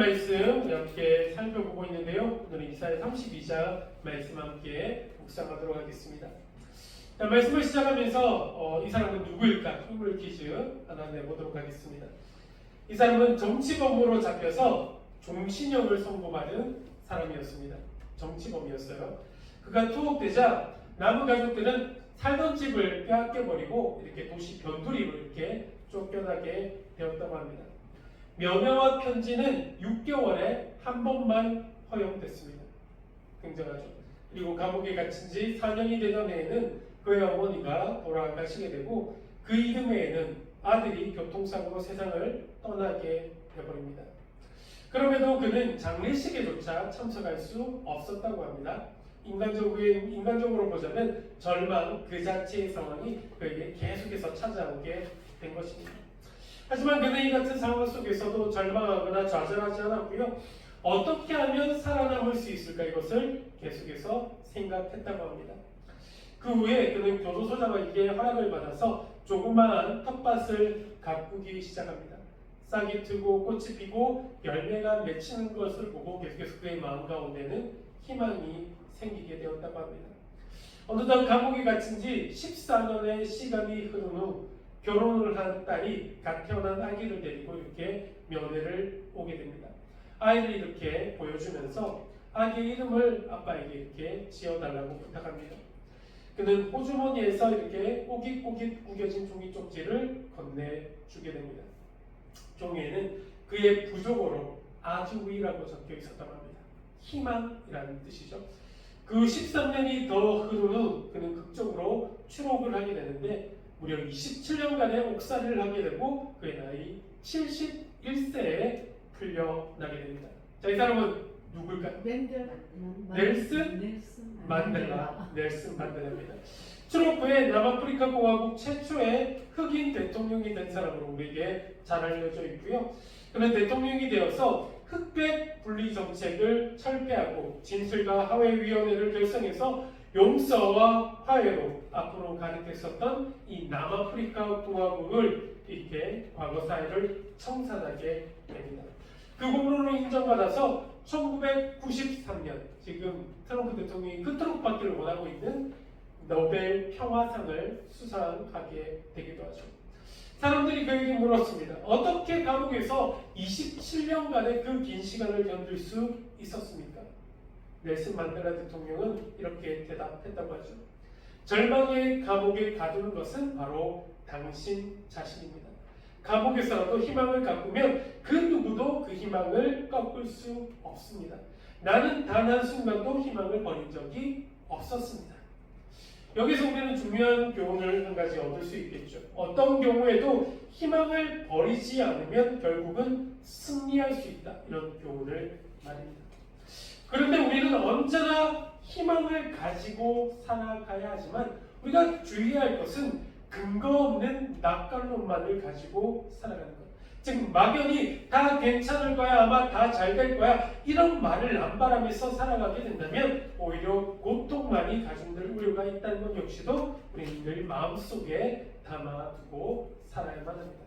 말씀 이렇게 살펴보고 있는데요. 오늘은 이사야 32장 말씀 함께 묵상하도록 하겠습니다. 자, 말씀을 시작하면서 이 사람은 누구일까? 인물 퀴즈 하나 내보도록 하겠습니다. 이 사람은 정치범으로 잡혀서 종신형을 선고받은 사람이었습니다. 정치범이었어요. 그가 투옥되자 남은 가족들은 살던 집을 빼앗겨버리고 이렇게 도시 변두리로 이렇게 쫓겨나게 되었다고 합니다. 면회와 편지는 6개월에 한 번만 허용됐습니다. 굉장하죠. 그리고 감옥에 갇힌 지 4년이 되던 해에는 그의 어머니가 돌아가시게 되고 그 이듬 해에는 아들이 교통사고로 세상을 떠나게 되어버립니다. 그럼에도 그는 장례식에조차 참석할 수 없었다고 합니다. 인간적으로 보자면 절망 그 자체의 상황이 그에게 계속해서 찾아오게 된 것입니다. 하지만 그는 이 같은 상황 속에서도 절망하거나 좌절하지 않았고요. 어떻게 하면 살아남을 수 있을까 이것을 계속해서 생각했다고 합니다. 그 후에 그는 교도소장에게 허락을 받아서 조그마한 텃밭을 가꾸기 시작합니다. 싹이 트고 꽃이 피고 열매가 맺히는 것을 보고 계속해서 그의 마음 가운데는 희망이 생기게 되었다고 합니다. 어느덧 감옥에 갇힌 지 14년의 시간이 흐른 후 결혼을 한 딸이 갓 태어난 아기를 데리고 이렇게 면회를 오게 됩니다. 아이를 이렇게 보여주면서 아기의 이름을 아빠에게 이렇게 지어달라고 부탁합니다. 그는 호주머니에서 이렇게 꼬깃꼬깃 구겨진 종이 쪽지를 건네주게 됩니다. 종이에는 그의 부족어로 아주위라고 적혀 있었다고 합니다. 희망이라는 뜻이죠. 그 13년이 더 흐른 후 그는 극적으로 추록을 하게 되는데 무려 27년간의 옥살이를 하게 되고 그의 나이 71세에 풀려나게 됩니다. 자, 이 사람은 누굴까요? 넬슨 만델라입니다. 추록 후에 남아프리카 공화국 최초의 흑인 대통령이 된 사람으로 우리에게 잘 알려져 있고요. 그는 대통령이 되어서 흑백 분리 정책을 철폐하고 진실과 화해위원회를 결성해서 용서와 화해로 앞으로 가득했었던 이 남아프리카 공화국을 이렇게 과거 사회를 청산하게 됩니다. 그 공로로 인정받아서 1993년 지금 트럼프 대통령이 끝으로 받기를 원하고 있는 노벨 평화상을 수상하게 되기도 하죠. 사람들이 그에게 물었습니다. 어떻게 감옥에서 27년간의 그 긴 시간을 견딜 수 있었습니까? 넬슨 만델라 대통령은 이렇게 대답했다고 하죠. 절망의 감옥에 가두는 것은 바로 당신 자신입니다. 감옥에서라도 희망을 가꾸면 그 누구도 그 희망을 꺾을 수 없습니다. 나는 단 한순간도 희망을 버린 적이 없었습니다. 여기서 우리는 중요한 교훈을 한 가지 얻을 수 있겠죠. 어떤 경우에도 희망을 버리지 않으면 결국은 승리할 수 있다. 이런 교훈을 말입니다. 그런데 우리는 언제나 희망을 가지고 살아가야 하지만 우리가 주의할 것은 근거 없는 낙관론만을 가지고 살아가는 것. 즉 막연히 다 괜찮을 거야, 아마 다 잘 될 거야 이런 말을 남발하면서 살아가게 된다면 오히려 고통만이 가중될 우려가 있다는 것 역시도 우리는 늘 마음속에 담아두고 살아야만 합니다.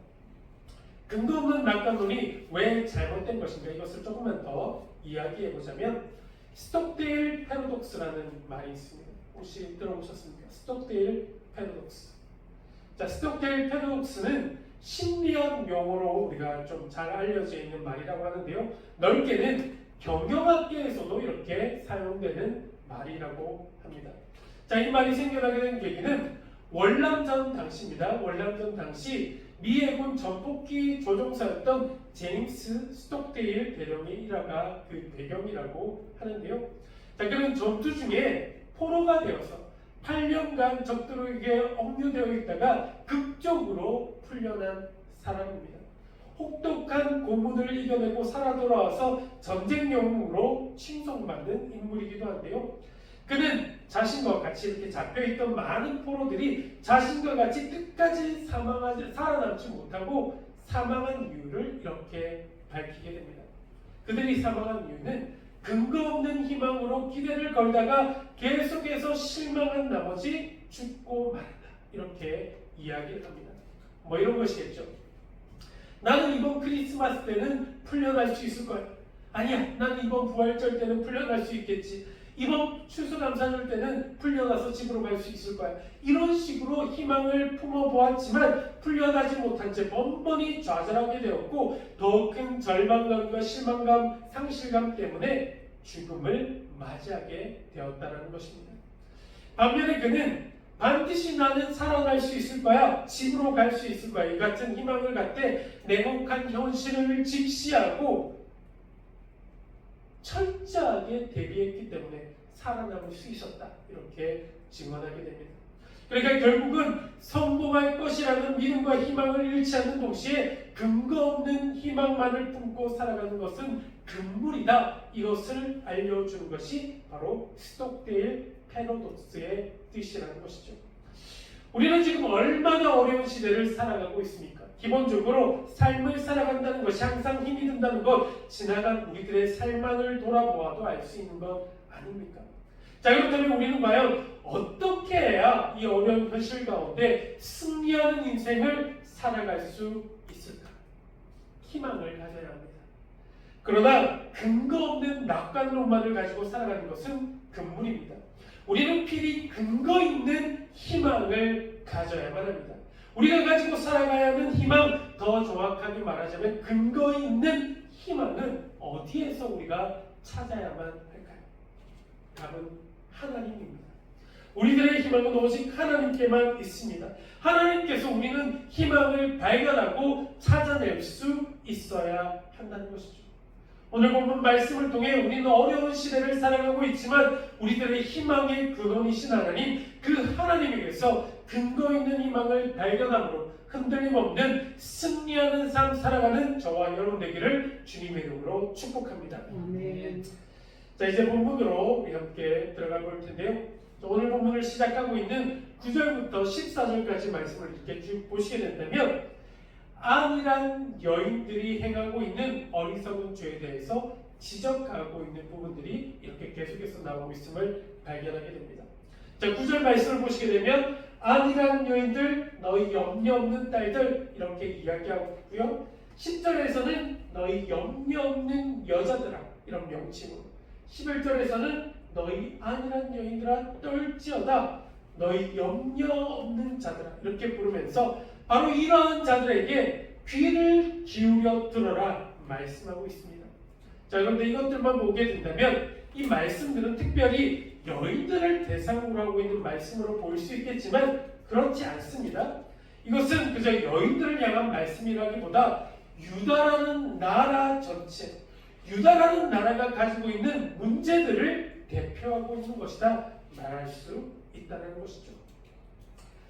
근거 없는 낙관론이 왜 잘못된 것인가 이것을 조금만 더 이야기해보자면 스톡데일 패러독스라는 말이 있습니다. 혹시 들어보셨습니까? 스톡데일 패러독스. 자, 스톡데일 패러독스는 심리학 용어로 우리가 좀 잘 알려져 있는 말이라고 하는데요. 넓게는 경영학계에서도 이렇게 사용되는 말이라고 합니다. 자, 이 말이 생겨나게 된 계기는 월남전 당시입니다. 월남전 당시 미 해군 전폭기 조종사였던 제임스 스톡데일 대령의 일화가 그 배경이라고 하는데요. 자, 그는 전투 중에 포로가 되어서 8년간 적들에게 억류되어 있다가 극적으로 풀려난 사람입니다. 혹독한 고문을 이겨내고 살아 돌아와서 전쟁 영웅으로 칭송받는 인물이기도 한데요. 그는 자신과 같이 이렇게 잡혀있던 많은 포로들이 자신과 같이 끝까지 살아남지 못하고 사망한 이유를 이렇게 밝히게 됩니다. 그들이 사망한 이유는 근거 없는 희망으로 기대를 걸다가 계속해서 실망한 나머지 죽고 말았다. 이렇게 이야기를 합니다. 뭐 이런 것이겠죠. 나는 이번 크리스마스 때는 풀려날 수 있을 거야. 아니야, 난 이번 부활절 때는 풀려날 수 있겠지. 이번 추수감사절 때는 풀려나서 집으로 갈 수 있을 거야. 이런 식으로 희망을 품어보았지만 풀려나지 못한 채 번번이 좌절하게 되었고 더 큰 절망감과 실망감, 상실감 때문에 죽음을 맞이하게 되었다는 것입니다. 반면에 그는 반드시 나는 살아날 수 있을 거야, 집으로 갈 수 있을 거야, 이 같은 희망을 갖되 냉혹한 현실을 직시하고 철저하게 대비했기 때문에 살아남을 수 있었다, 이렇게 증언하게 됩니다. 그러니까 결국은 성공할 것이라는 믿음과 희망을 잃지 않는 동시에 근거 없는 희망만을 품고 살아가는 것은 금물이다, 이것을 알려주는 것이 바로 스톡데일 패러독스의 뜻이라는 것이죠. 우리는 지금 얼마나 어려운 시대를 살아가고 있습니까? 기본적으로 삶을 살아간다는 것이 항상 힘이 든다는 것, 지나간 우리들의 삶만을 돌아보아도 알 수 있는 것 아닙니까? 자, 그렇다면 우리는 과연 어떻게 해야 이 어려운 현실 가운데 승리하는 인생을 살아갈 수 있을까? 희망을 가져야 합니다. 그러나 근거 없는 낙관론만을 가지고 살아가는 것은 금물입니다. 우리는 필히 근거 있는 희망을 가져야만 합니다. 우리가 가지고 살아가야 하는 희망, 더 정확하게 말하자면 근거 있는 희망은 어디에서 우리가 찾아야만 할까요? 답은 하나님입니다. 우리들의 희망은 오직 하나님께만 있습니다. 하나님께서 우리는 희망을 발견하고 찾아낼 수 있어야 한다는 것이죠. 오늘 본문 말씀을 통해 우리는 어려운 시대를 살아가고 있지만 우리들의 희망의 근원이신 하나님, 그 하나님에게서 근거 있는 희망을 발견함으로 흔들림 없는 승리하는 삶 살아가는 저와 여러분 되기를 주님의 이름으로 축복합니다. 아멘. 자, 이제 본문으로 우리 함께 들어가 볼 텐데요. 오늘 본문을 시작하고 있는 9절부터 14절까지 말씀을 이렇게 쭉 보시게 된다면 안이란 여인들이 행하고 있는 어리석은 죄에 대해서 지적하고 있는 부분들이 이렇게 계속해서 나오고 있음을 발견하게 됩니다. 자, 9절 말씀을 보시게 되면 안이란 여인들, 너희 염려 없는 딸들, 이렇게 이야기하고 있고요. 10절에서는 너희 염려 없는 여자들아, 이런 명칭으로, 11절에서는 너희 안이란 여인들아 떨지어다, 너희 염려 없는 자들아, 이렇게 부르면서 바로 이러한 자들에게 귀를 기울여 들어라 말씀하고 있습니다. 자, 그런데 이것들만 보게 된다면 이 말씀들은 특별히 여인들을 대상으로 하고 있는 말씀으로 보일 수 있겠지만 그렇지 않습니다. 이것은 그저 여인들을 향한 말씀이라기보다 유다라는 나라 전체, 유다라는 나라가 가지고 있는 문제들을 대표하고 있는 것이다 말할 수 있다는 것이죠.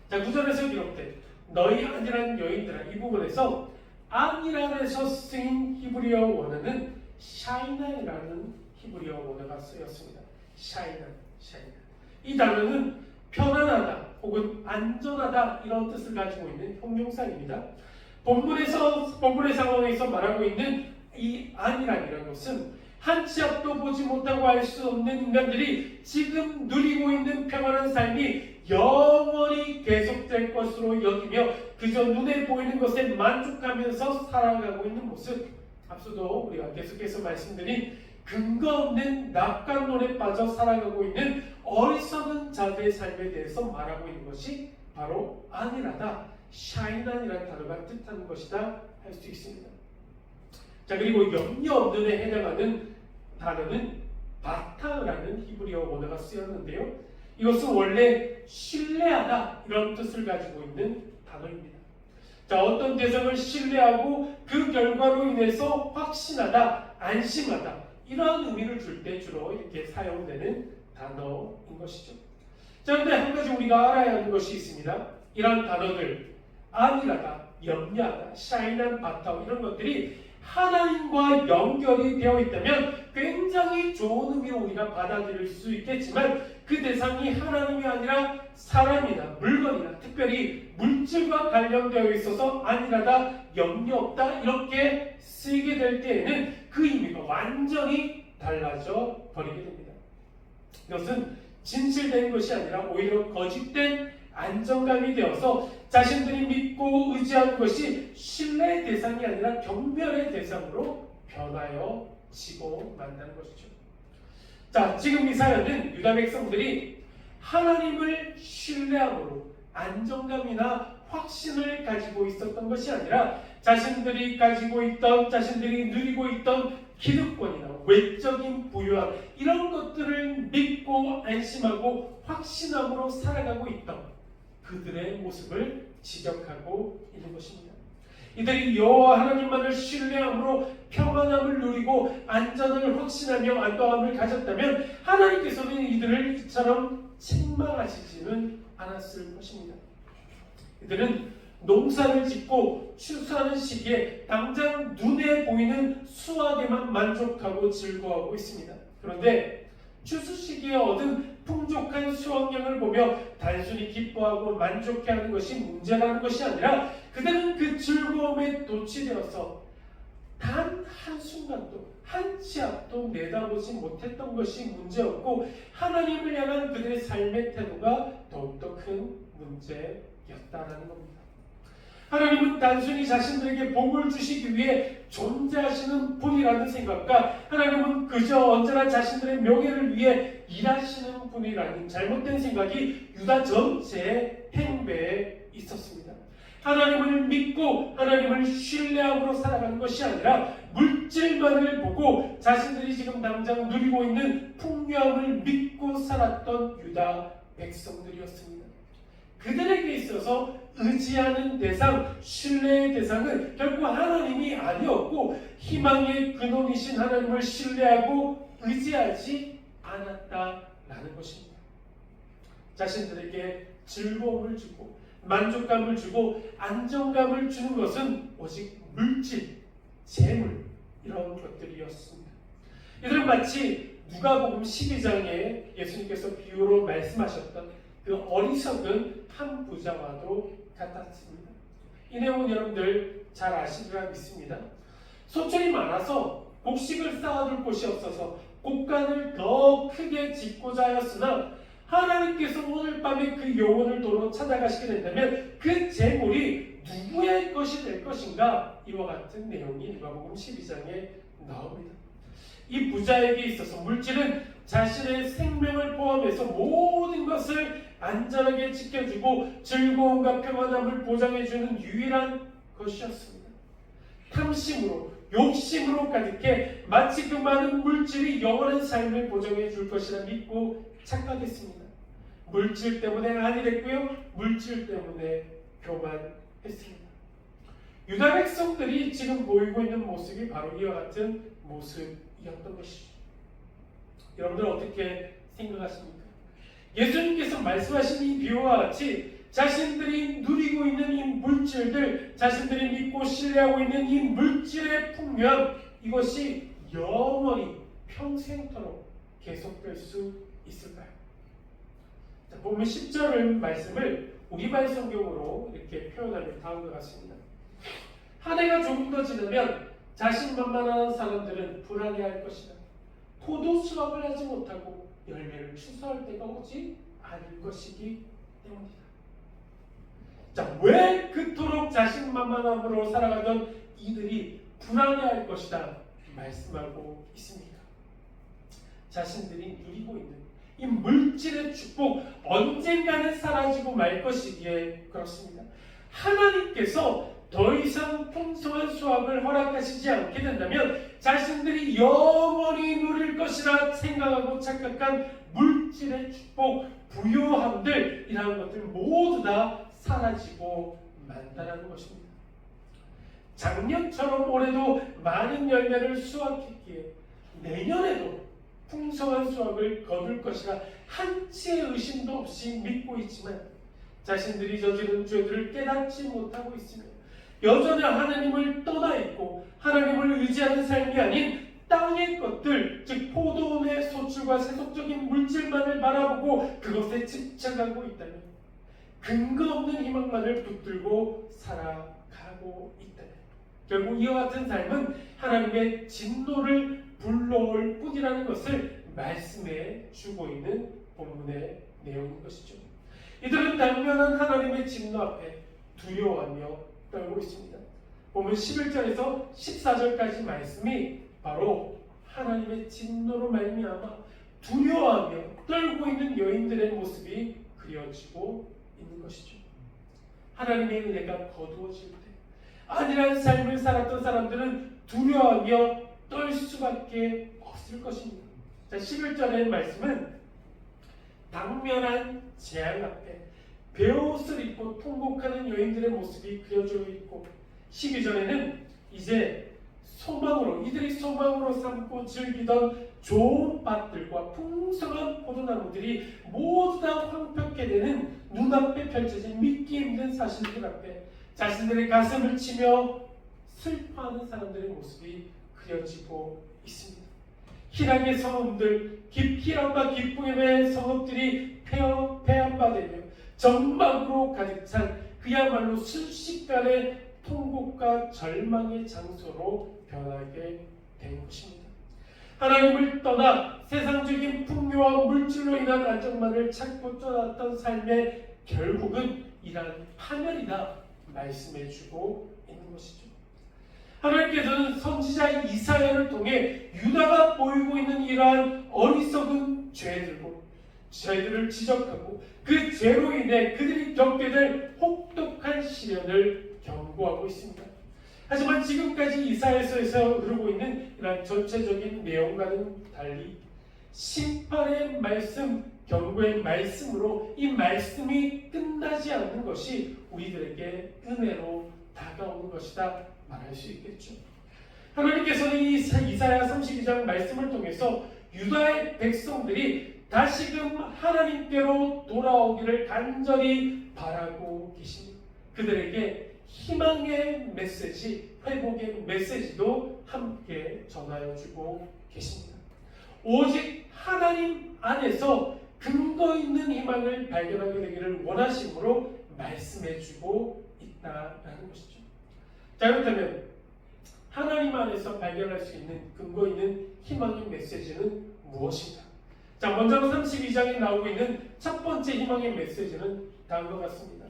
자, 9절에서 기록된 너희 안이란 여인들아, 이 부분에서 안이란에서 쓰인 히브리어 원어는 샤이나이라는 히브리어 원어가 쓰였습니다. 샤이나. 이 단어는 편안하다 혹은 안전하다 이런 뜻을 가지고 있는 형용사입니다. 본문의 상황에서 말하고 있는 이 안이란이라는 것은 한 치 앞도 보지 못하고 알 수 없는 인간들이 지금 누리고 있는 평안한 삶이 영원히 계속될 것으로 여기며 그저 눈에 보이는 것에 만족하면서 살아가고 있는 모습, 앞서도 우리가 계속해서 말씀드린 근거 없는 낙관론에 빠져 살아가고 있는 어리석은 자들의 삶에 대해서 말하고 있는 것이 바로 안이라다, 샤이난이라는 단어가 뜻하는 것이다 할 수 있습니다. 자, 그리고 염려 없는에 해당하는 단어는 바타라는 히브리어 원어가 쓰였는데요. 이것은 원래 신뢰하다 이런 뜻을 가지고 있는 단어입니다. 자, 어떤 대상을 신뢰하고 그 결과로 인해서 확신하다, 안심하다 이러한 의미를 줄 때 주로 이렇게 사용되는 단어인 것이죠. 자, 그런데 한 가지 우리가 알아야 하는 것이 있습니다. 이러한 단어들, 안이라다, 염려하다, 샤인한 바타 이런 것들이 하나님과 연결이 되어 있다면 굉장히 좋은 의미로 우리가 받아들일 수 있겠지만 그 대상이 하나님이 아니라 사람이나 물건이나 특별히 물질과 관련되어 있어서 안이라다, 염려 없다 이렇게 쓰이게 될 때에는 그 의미가 완전히 달라져 버리게 됩니다. 이것은 진실된 것이 아니라 오히려 거짓된 안정감이 되어서 자신들이 믿고 의지하는 것이 신뢰의 대상이 아니라 경멸의 대상으로 변하여 지고 만다는 것이죠. 자, 지금 이 사연은 유다 백성들이 하나님을 신뢰함으로 안정감이나 확신을 가지고 있었던 것이 아니라 자신들이 가지고 있던, 자신들이 누리고 있던 기득권이나 외적인 부유함, 이런 것들을 믿고 안심하고 확신함으로 살아가고 있던 그들의 모습을 지적하고 있는 것입니다. 이들이 여호와 하나님만을 신뢰함으로 평안함을 누리고 안전을 확신하며 안도함을 가졌다면 하나님께서는 이들을 이처럼 책망하시지는 않았을 것입니다. 이들은 농사를 짓고 추수하는 시기에 당장 눈에 보이는 수확에만 만족하고 즐거워하고 있습니다. 그런데 추수 시기에 얻은 풍족한 수확량을 보며 단순히 기뻐하고 만족해하는 것이 문제라는 것이 아니라 그들은 그 즐거움에 도취되어서 단 한순간도 한 치 앞도 내다보지 못했던 것이 문제였고 하나님을 향한 그들의 삶의 태도가 더욱더 큰 문제였다라는 겁니다. 하나님은 단순히 자신들에게 복을 주시기 위해 존재하시는 분이라는 생각과 하나님은 그저 언제나 자신들의 명예를 위해 일하시는 분이라는 잘못된 생각이 유다 전체의 행배에 있었습니다. 하나님을 믿고 하나님을 신뢰함으로 살아가는 것이 아니라 물질만을 보고 자신들이 지금 당장 누리고 있는 풍요함을 믿고 살았던 유다 백성들이었습니다. 그들에게 있어서 의지하는 대상, 신뢰의 대상은 결국 하나님이 아니었고 희망의 근원이신 하나님을 신뢰하고 의지하지 않았다라는 것입니다. 자신들에게 즐거움을 주고 만족감을 주고 안정감을 주는 것은 오직 물질, 재물 이런 것들이었습니다. 이들은 마치 누가복음 12장에 예수님께서 비유로 말씀하셨던 그 어리석은 한 부자와도 같았습니다. 이 내용은 여러분들 잘 아시리라 믿습니다. 소출이 많아서 곡식을 쌓아둘 곳이 없어서 곡간을 더 크게 짓고자 하였으나 하나님께서 오늘 밤에 그 영혼을 도로 찾아가시게 된다면 그 재물이 누구의 것이 될 것인가? 이와 같은 내용이 누가복음 12장에 나옵니다. 이 부자에게 있어서 물질은 자신의 생명을 포함해서 모든 것을 안전하게 지켜주고 즐거움과 평안함을 보장해주는 유일한 것이었습니다. 탐심으로 욕심으로 가득해 마치 그 많은 물질이 영원한 삶을 보장해 줄 것이라 믿고 착각했습니다. 물질 때문에 안이 됐고요. 물질 때문에 교만했습니다. 유다 백성들이 지금 보이고 있는 모습이 바로 이와 같은 모습이었던 것이죠. 여러분들 어떻게 생각하십니까? 예수님께서 말씀하신 이 비유와 같이 자신들이 누리고 있는 이 물질들, 자신들이 믿고 신뢰하고 있는 이 물질의 풍요함, 이것이 영원히 평생토록 계속될 수 있을까요? 자, 보면 10절 말씀을 우리말 성경으로 이렇게 표현하면 다음과 같습니다. 한 해가 조금 더 지나면 자신만만한 사람들은 불안해할 것이다. 포도 수확을 하지 못하고 열매를 추수할 때가 오지 않을 것이기 때문이다. 자, 왜 그토록 자신만만함으로 살아가던 이들이 불안해할 것이다 말씀하고 있습니까? 자신들이 누리고 있는 이 물질의 축복 언젠가는 사라지고 말 것이기에 그렇습니다. 하나님께서 더 이상 풍성한 수확을 허락하시지 않게 된다면 자신들이 영원히 누릴 것이라 생각하고 착각한 물질의 축복, 부요함들 이라는 것들 모두 다 사라지고 만다라는 것입니다. 작년처럼 올해도 많은 열매를 수확했기에 내년에도 풍성한 수확을 거둘 것이라 한치의 의심도 없이 믿고 있지만 자신들이 저지른 죄들을 깨닫지 못하고 있으며 여전히 하나님을 떠나 있고 하나님을 의지하는 삶이 아닌 땅의 것들, 즉 포도원의 소출과 세속적인 물질만을 바라보고 그것에 집착하고 있다면 근거 없는 희망만을 붙들고 살아가고 있다면 결국 이와 같은 삶은 하나님의 진노를 불러올 뿐이라는 것을 말씀해 주고 있는 본문의 내용인 것이죠. 이들은 당면한 하나님의 진노 앞에 두려워하며 떨고 있습니다. 보면 11절에서 14절까지 말씀이 바로 하나님의 진노로 말미암아 두려워하며 떨고 있는 여인들의 모습이 그려지고 있는 것이죠. 하나님의 은혜가 거두어질 때 안일한 삶을 살았던 사람들은 두려워하며 떨 수밖에 없을 것입니다. 자, 11절의 말씀은 당면한 재앙 앞에 베옷을 입고 통곡하는 여인들의 모습이 그려져 있고, 12절에는 이제 소망으로, 이들이 소망으로 삼고 즐기던 좋은 밭들과 풍성한 포도나무들이 모두 다 황폐케 되는 눈앞에 펼쳐진 믿기 힘든 사실들 앞에 자신들의 가슴을 치며 슬퍼하는 사람들의 모습이 그려지고 있습니다. 희락의 성읍들, 희락과 기쁨의 성읍들이 폐함바되며 정막으로 가득 찬 그야말로 순식간에 통곡과 절망의 장소로 변하게 된 것입니다. 하나님을 떠나 세상적인 풍요와 물질로 인한 안정만을 찾고 떠났던 삶의 결국은 이러한 파멸이다 말씀해주고 있는 것이죠. 하나님께서는 선지자 이사야를 통해 유다가 보이고 있는 이러한 어리석은 죄들을 지적하고 그 죄로 인해 그들이 겪게 될 혹독한 시련을 경고하고 있습니다. 하지만 지금까지 이사야서에서 흐르고 있는 이러한 전체적인 내용과는 달리 심판의 말씀, 경고의 말씀으로 이 말씀이 끝나지 않는 것이 우리들에게 은혜로 다가오는 것이다 말할 수 있겠죠. 하나님께서는 이 이사야 32장 말씀을 통해서 유다의 백성들이 다시금 하나님께로 돌아오기를 간절히 바라고 계십니다. 그들에게 희망의 메시지, 회복의 메시지도 함께 전하여주고 계십니다. 오직 하나님 안에서 근거 있는 희망을 발견하게 되기를 원하심으로 말씀해주고 있다라는 것이죠. 자, 그렇다면 하나님 안에서 발견할 수 있는 근거 있는 희망의 메시지는 무엇인가? 자, 먼저 32장에 나오고 있는 첫 번째 희망의 메시지는 다음과 같습니다.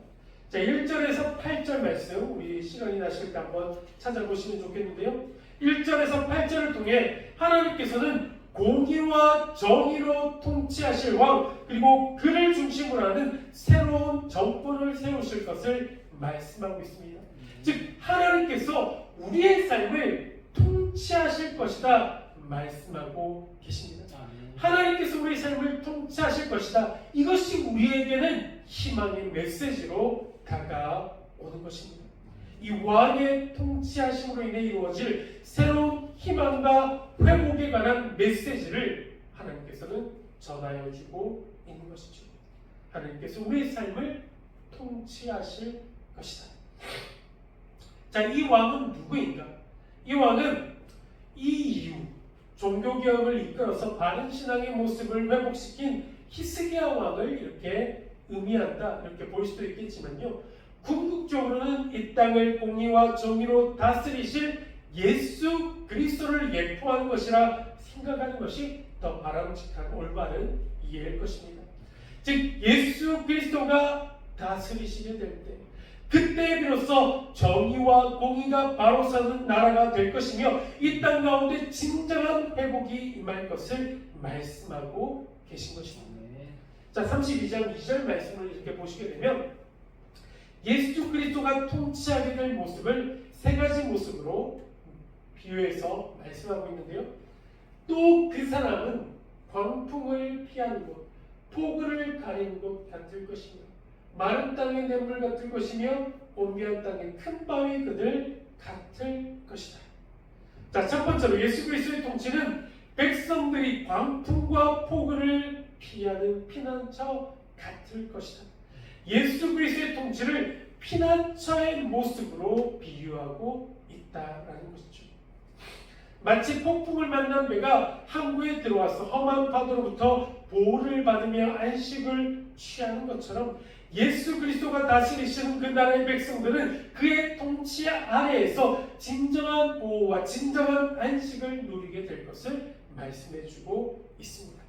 자, 1절에서 8절 말씀, 우리 시간이 나실 때 한번 찾아보시면 좋겠는데요. 1절에서 8절을 통해 하나님께서는 공의와 정의로 통치하실 왕, 그리고 그를 중심으로 하는 새로운 정권을 세우실 것을 말씀하고 있습니다. 즉 하나님께서 우리의 삶을 통치하실 것이다 말씀하고 계십니다. 하나님께서 우리의 삶을 통치하실 것이다. 이것이 우리에게는 희망의 메시지로 다가오는 것입니다. 이 왕의 통치하심으로 인해 이루어질 새로운 희망과 회복에 관한 메시지를 하나님께서는 전하여주고 있는 것이죠. 하나님께서 우리의 삶을 통치하실 것이다. 자, 이 왕은 누구인가? 이 왕은 이 이후 종교개혁을 이끌어서 바른 신앙의 모습을 회복시킨 히스기야 왕을 이렇게 의미한다, 이렇게 볼 수도 있겠지만요, 궁극적으로는 이 땅을 공의와 정의로 다스리실 예수 그리스도를 예표하는 것이라 생각하는 것이 더 바람직한 올바른 이해일 것입니다. 즉 예수 그리스도가 다스리시게 될 때, 그때 비로소 정의와 공의가 바로 서는 나라가 될 것이며 이 땅 가운데 진정한 회복이 임할 것을 말씀하고 계신 것입니다. 자, 32장 2절 말씀을 이렇게 보시게 되면 예수 그리스도가 통치하게 될 모습을 세 가지 모습으로 비유해서 말씀하고 있는데요. 또 그 사람은 광풍을 피하는 곳, 폭우를 가리는 곳 같을 것이며 마른 땅의 냇물 같을 것이며 온비한 땅의 큰 바위 그들 같을 것이다. 자, 첫 번째로 예수 그리스도의 통치는 백성들이 광풍과 폭우를 피하는 피난처 같을 것이다. 예수 그리스도의 통치를 피난처의 모습으로 비유하고 있다라는 것이죠. 마치 폭풍을 만난 배가 항구에 들어와서 험한 파도로부터 보호를 받으며 안식을 취하는 것처럼 예수 그리스도가 다스리시는 그 나라의 백성들은 그의 통치 아래에서 진정한 보호와 진정한 안식을 누리게 될 것을 말씀해주고 있습니다.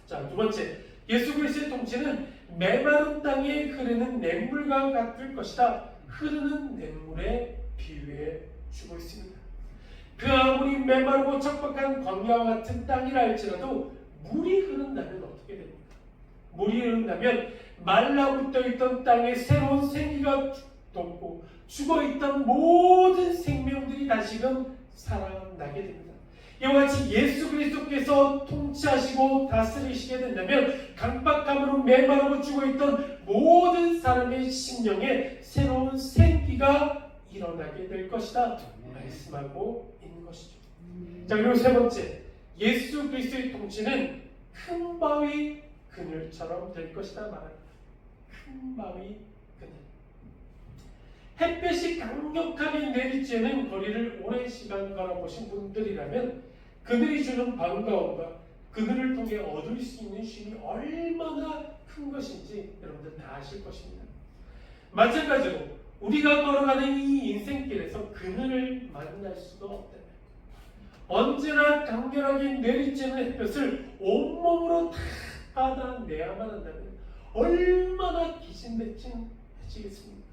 자, 두 번째, 예수 그리스도의 통치는 메마른 땅에 흐르는 냇물과 같을 것이다. 흐르는 냇물에 비유해 주고 있습니다. 그 아무리 메마르고 척박한 광야와 같은 땅이라 할지라도 물이 흐른다면 어떻게 됩니까? 물이 흐른다면 말라붙어 있던 땅에 새로운 생기가 돋고 죽어있던 모든 생명들이 다시금 살아나게 됩니다. 이와 같이 예수 그리스도께서 통치하시고 다스리시게 된다면 강박함으로 메마르고 죽어있던 모든 사람의 심령에 새로운 생기가 일어나게 될 것이다 말씀하고 있는 것이죠. 자, 그리고 세 번째, 예수 그리스도의 통치는 큰 바위 그늘처럼 될 것이다 말합니다. 큰 바위 그늘. 햇볕이 강력하게 내리쬐는 거리를 오랜 시간 걸어보신 분들이라면 그늘이 주는 반가움과 그늘을 통해 얻을 수 있는 쉼이 얼마나 큰 것인지 여러분들 다 아실 것입니다. 마찬가지로 우리가 걸어가는 이 인생길에서 그늘을 만날 수도 없다면, 언제나 강렬하게 내리쬐는 햇볕을 온몸으로 다 받아내야만 한다면 얼마나 기진맥진해지겠습니까?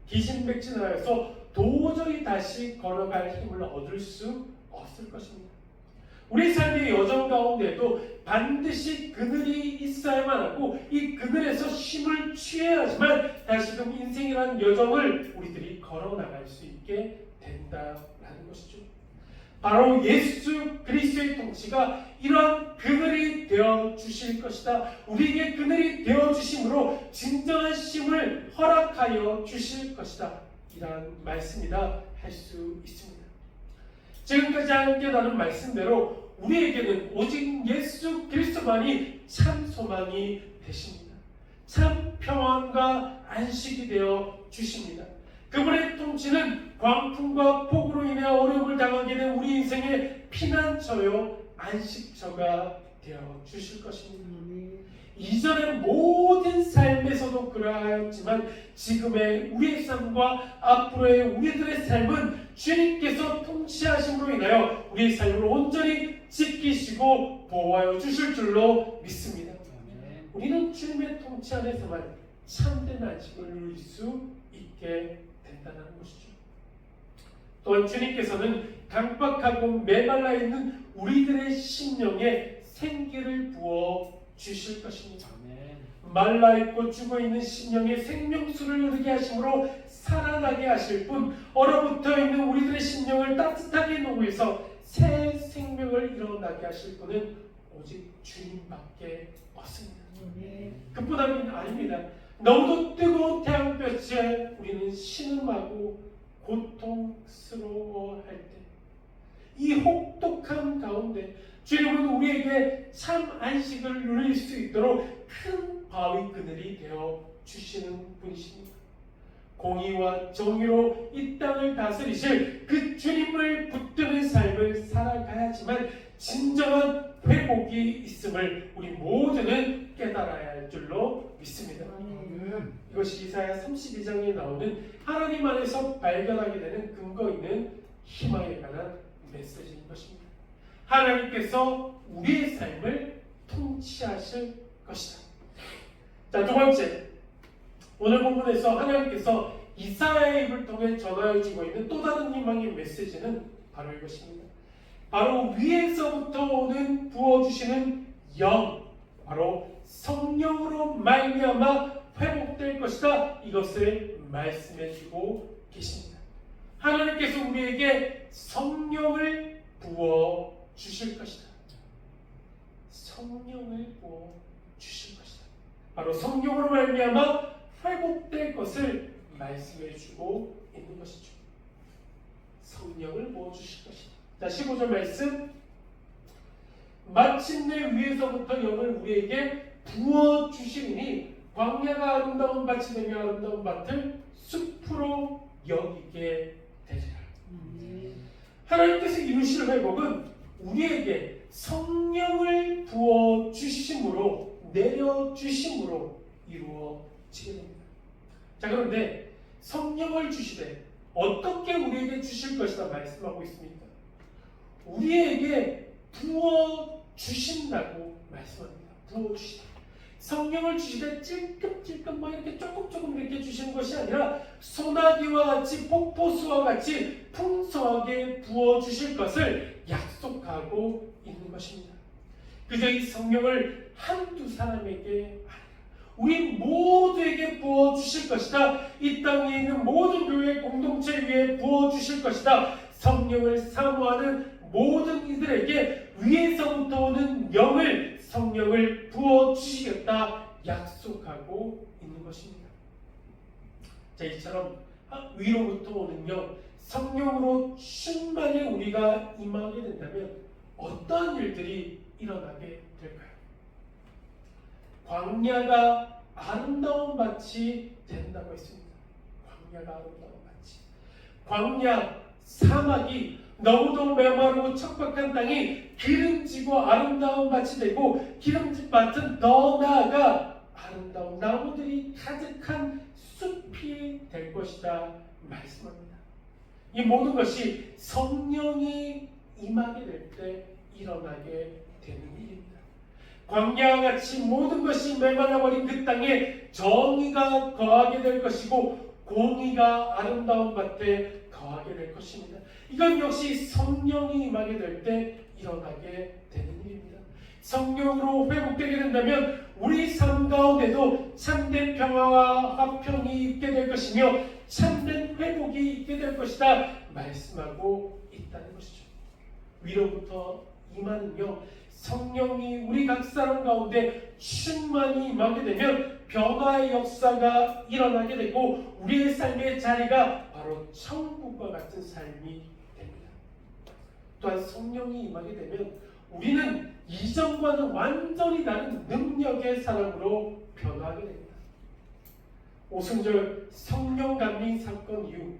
기진맥진하여서 도저히 다시 걸어갈 힘을 얻을 수 없을 것입니다. 우리 삶의 여정 가운데도 반드시 그늘이 있어야만 하고 이 그늘에서 쉼을 취해야지만 다시금 인생이라는 여정을 우리들이 걸어나갈 수 있게 된다라는 것이죠. 바로 예수 그리스도의 통치가 이러한 그늘이 되어 주실 것이다. 우리에게 그늘이 되어 주심으로 진정한 쉼을 허락하여 주실 것이다. 이러한 말씀이다 할 수 있습니다. 지금까지 함께 나눈 말씀대로 우리에게는 오직 예수 그리스도만이 참 소망이 되십니다. 참 평안과 안식이 되어 주십니다. 그분의 통치는 광풍과 폭우로 인해 어려움을 당하게 된 우리 인생의 피난처요 안식처가 되어 주실 것입니다. 이전의 모든 삶에서도 그러하였지만 지금의 우리의 삶과 앞으로의 우리들의 삶은 주님께서 통치하심으로 인하여 우리의 삶을 온전히 지키시고 보호하여 주실 줄로 믿습니다. 우리는 주님의 통치 안에서만 참된 안식을 누릴 수 있게 된다는 것이죠. 또한 주님께서는 강박하고 메말라 있는 우리들의 심령에 생기를 부어 주실 것입니다. 말라있고 죽어있는 심령에 생명수를 흐르게 하심으로 살아나게 하실 뿐, 얼어붙어 있는 우리들의 심령을 따뜻하게 녹여서 새 생명을 일어나게 하실 분은 오직 주님밖에 없습니다. 그뿐 아닙니다. 너무도 뜨거운 태양볕에 우리는 신음하고 고통스러워할 때, 이 혹독한 가운데 주님은 우리에게 참 안식을 누릴 수 있도록 큰 바위 그늘이 되어 주시는 분이십니다. 공의와 정의로 이 땅을 다스리실 그 주님을 붙드는 삶을 살아가야지만 진정한 회복이 있음을 우리 모두는 깨달아야 할 줄로 믿습니다. 이것이 이사야 32장에 나오는 하나님 안에서 발견하게 되는 근거 있는 희망에 관한 메시지인 것입니다. 하나님께서 우리의 삶을 통치하실 것이다. 자, 두 번째, 오늘 본문에서 하나님께서 이사야의 입을 통해 전하여 주고 있는 또 다른 희망의 메시지는 바로 이것입니다. 바로 위에서부터 오는 부어주시는 영, 바로 성령으로 말미암아 회복될 것이다. 이것을 말씀해주고 계십니다. 하나님께서 우리에게 성령을 부어 주실 것이다. 성령을 부어 주실 것이다. 바로 성령으로 말미암아 회복될 것을 말씀해주고 있는 것이죠. 성령을 부어 주실 것이다. 자, 15절 말씀. 마침내 위에서부터 영을 우리에게 부어 주시니 광야가 아름다운 밭이 되며 아름다운 밭을 숲으로 여기게 되리라. 하나님께서 이루실 회복은 우리에게 성령을 부어 주심으로, 내려 주심으로 이루어지게 됩니다. 자, 그런데 성령을 주시되 어떻게 우리에게 주실 것이다 말씀하고 있습니까? 우리에게 부어 주신다고 말씀합니다. 부어 주시다. 성령을 주시되 찔끔찔끔 뭐 이렇게 조금 이렇게 주시는 것이 아니라 소나기와 같이 폭포수와 같이 풍성하게 부어 주실 것을 약속하고 있는 것입니다. 그저 이 성령을 한두 사람에게 우리 모두에게 부어 주실 것이다. 이 땅에 있는 모든 교회 공동체 위에 부어 주실 것이다. 성령을 사모하는 모든 이들에게 위에서부터 오는 영을 성령을 부어 주시겠다 약속하고 있는 것입니다. 자, 이처럼 위로부터 오는 영, 성령으로 충만히 우리가 임하게 된다면 어떠한 일들이 일어나게 될까요? 광야가 아름다운 밭이 된다고 했습니다. 광야가 아름다운 밭이. 광야, 사막이 너무도 메마르고 척박한 땅이 기름지고 아름다운 밭이 되고 기름진 밭은 더 나아가 아름다운 나무들이 가득한 숲이 될 것이다 말씀합니다. 이 모든 것이 성령이 임하게 될 때 일어나게 되는 일입니다. 광야와 같이 모든 것이 메말라버린 그 땅에 정의가 거하게 될 것이고 공의가 아름다운 밭에 거하게 될 것입니다. 이건 역시 성령이 임하게 될 때 일어나게 되는 일입니다. 성령으로 회복되게 된다면 우리 삶 가운데도 참된 평화와 화평이 있게 될 것이며 참된 회복이 있게 될 것이다 말씀하고 있다는 것이죠. 위로부터 임하는 영, 성령이 우리 각 사람 가운데 충만히 임하게 되면 변화의 역사가 일어나게 되고 우리의 삶의 자리가 바로 천국과 같은 삶이 됩니다. 또한 성령이 임하게 되면 우리는 이전과는 완전히 다른 능력의 사람으로 변화하게 됩니다. 오순절 성령 감리 사건 이후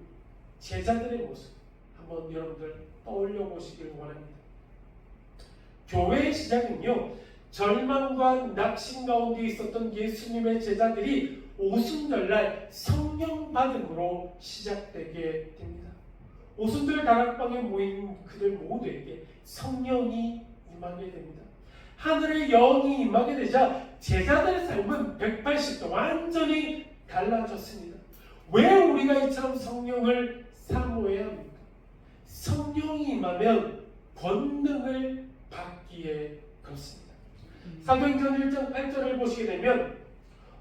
제자들의 모습 한번 여러분들 떠올려 보시길 원합니다. 교회의 시작은요, 절망과 낙심 가운데 있었던 예수님의 제자들이 오순절날 성령 받음으로 시작되게 됩니다. 오순절 다락방에 모인 그들 모두에게 성령이 임하게 됩니다. 하늘의 영이 임하게 되자 제자들의 삶은 180도 완전히 달라졌습니다. 왜 우리가 이처럼 성령을 사모해야 합니까? 성령이 임하면 권능을 받기에 그렇습니다. 사도행전 1장 8절을 보시게 되면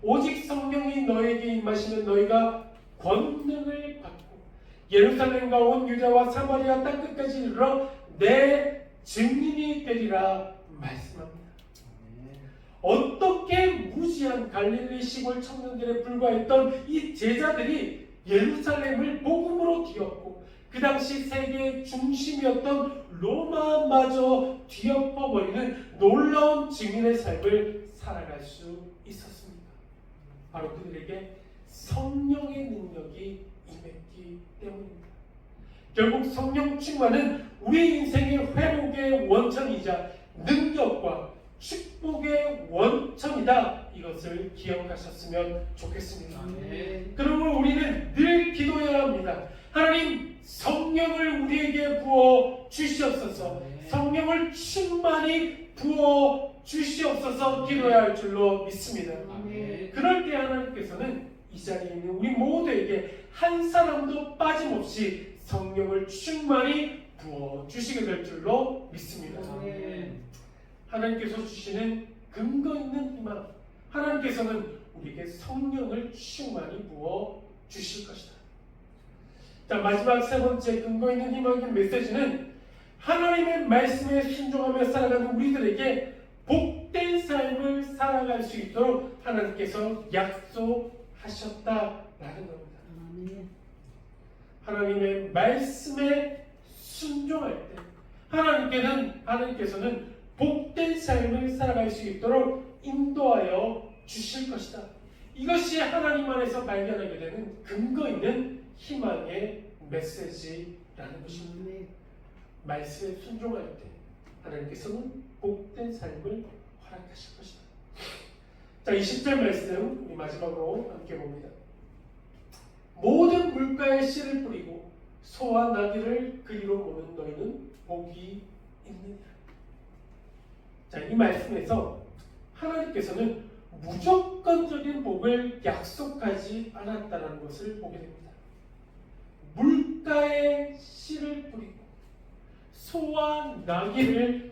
오직 성령이 너에게 임하시면 너희가 권능을 받고 예루살렘과 온 유대와 사마리아 땅끝까지 이르러 내 증인이 되리라 말씀합니다. 어떻게 무지한 갈릴리 시골 청년들에 불과했던 이 제자들이 예루살렘을 복음으로 뒤엎고 그 당시 세계의 중심이었던 로마마저 뒤엎어버리는 놀라운 증인의 삶을 살아갈 수 있었습니다. 바로 그들에게 성령의 능력이 임했기 때문입니다. 결국 성령 충만은 우리 인생의 회복의 원천이자 능력과 축복의 원천이다. 이것을 기억하셨으면 좋겠습니다. 그러므로 우리는 늘 기도해야 합니다. 하나님, 성령을 우리에게 부어 주시옵소서. 성령을 충만히 부어 주시옵소서 기도해야 할 줄로 믿습니다. 그럴 때 하나님께서는 이 자리에 있는 우리 모두에게 한 사람도 빠짐없이 성령을 충만히 부어 주시게 될 줄로 믿습니다. 하나님께서 주시는 근거 있는 희망, 하나님께서는 우리에게 성령을 충만히 부어 주실 것이다. 자, 마지막 세 번째 근거 있는 희망의 메시지는 하나님의 말씀에 순종하며 살아가는 우리들에게 복된 삶을 살아갈 수 있도록 하나님께서 약속하셨다라는 겁니다. 하나님의 말씀에 순종할 때 하나님께서는 복된 삶을 살아갈 수 있도록 인도하여 주실 것이다. 이것이 하나님 안에서 발견하게 되는 근거 있는 희망의 메시지라는 것입니다. 말씀에 순종할 때 하나님께서는 복된 삶을 허락하실 것이다. 자, 20절 말씀 우리 마지막으로 함께 봅니다. 모든 물가에 씨를 뿌리고 소와 나귀를 그리로 모는 너희는 복이 있느니라. 자, 이 말씀에서 하나님께서는 무조건적인 복을 약속하지 않았다는 것을 보게 됩니다. 물가에 씨를 뿌리고 소와 나귀를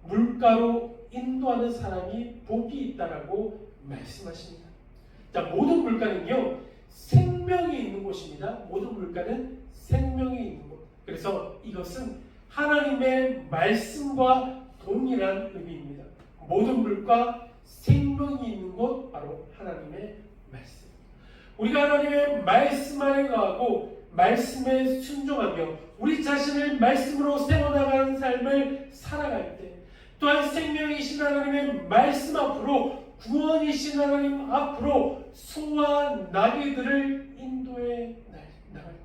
물가로 인도하는 사람이 복이 있다라고 말씀하십니다. 자, 모든 물가는요 생명이 있는 곳입니다. 모든 물가는 생명이 있는 곳. 그래서 이것은 하나님의 말씀과 동일한 의미입니다. 모든 물가 생명이 있는 곳 바로 하나님의 말씀. 우리가 하나님의 말씀 안에 거하고 말씀에 순종하며 우리 자신을 말씀으로 세워나가는 삶을 살아갈 때 또한 생명이신 하나님의 말씀 앞으로 구원이신 하나님 앞으로 소와 나귀들을 인도해 나갈 때,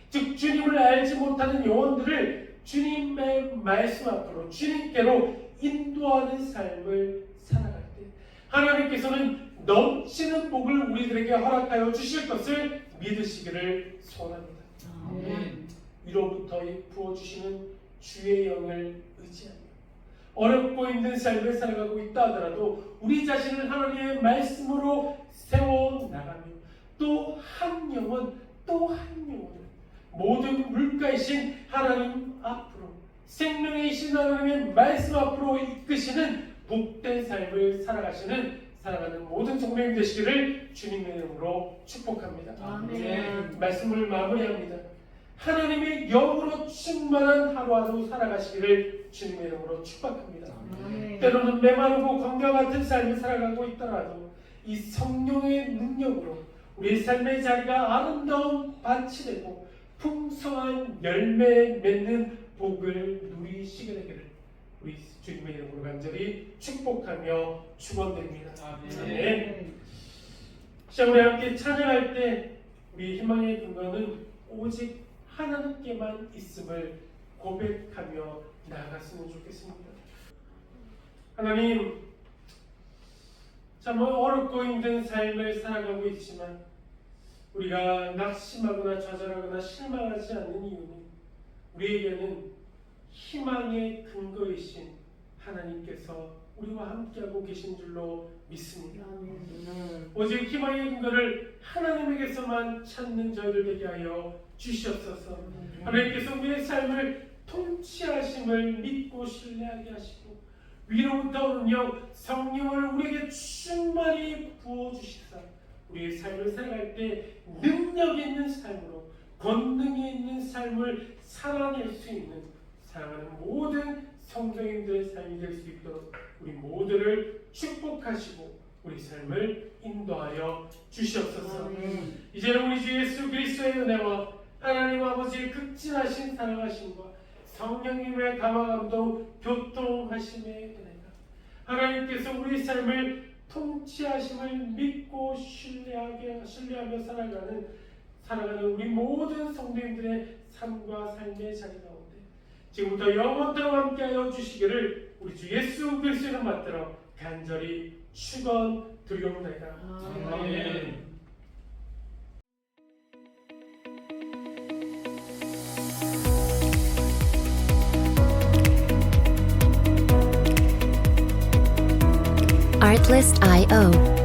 즉 주님을 알지 못하는 영혼들을 주님의 말씀 앞으로 주님께로 인도하는 삶을 살아갈 때 하나님께서는 넘치는 복을 우리들에게 허락하여 주실 것을 믿으시기를 소원합니다. 위로부터 부어주시는 주의 영을 의지하며 어렵고 힘든 삶을 살아가고 있다 하더라도 우리 자신을 하나님의 말씀으로 세워나가며 또 한 영혼 모든 물가이신 하나님 앞으로 생명이신 하나님의 말씀 앞으로 이끄시는 복된 삶을 살아가는 모든 성도님 되시기를 주님의 이름으로 축복합니다. 아멘. 말씀을 마무리합니다. 하나님의 영으로 충만한 하루하루 살아가시기를 주님의 이름으로 축복합니다. 아멘. 때로는 메마르고 광야 같은 삶을 살아가고 있더라도 이 성령의 능력으로 우리 삶의 자리가 아름다운 밭이 되고 풍성한 열매 맺는 복을 누리시게 되기를 우리 주님의 이름으로 간절히 축복하며 축원드립니다. 아멘. 자, 우리 함께 찬양할 때 우리 희망의 근거는 오직 하나님께만 있음을 고백하며 나아갔으면 좋겠습니다. 하나님, 참 어렵고 힘든 삶을 살아가고 있지만 우리가 낙심하거나 좌절하거나 실망하지 않는 이유는 우리에게는 희망의 근거이신 하나님께서 우리와 함께하고 계신 줄로 믿습니다. 오직 희망의 근거를 하나님에게서만 찾는 저희를 되게 하여 주시옵소서. 하나님께서 우리의 삶을 통치하심을 믿고 신뢰하게 하시고 위로부터 오는 영 성령을 우리에게 충만히 부어주시사 우리의 삶을 살아갈 때 능력 있는 삶으로 권능이 있는 삶을 살아낼 수 있는 사랑하는 모든 성도님들의 삶이 될 수 있도록 우리 모두를 축복하시고 우리 삶을 인도하여 주시옵소서. 이제는 우리 주 예수 그리스도의 은혜와 하나님 아버지의 극진하신 사랑하심과 성령님의 감화감동 교통하심의 은혜가 하나님께서 우리 삶을 통치하심을 믿고 신뢰하며 살아가는 우리 모든 성도님들의 삶과 삶의 자리 가운데 지금부터 영원토록 함께하여 주시기를 우리 주 예수 그리스도를 받들어 간절히 축원드리옵나이다. 아멘. Artlist.io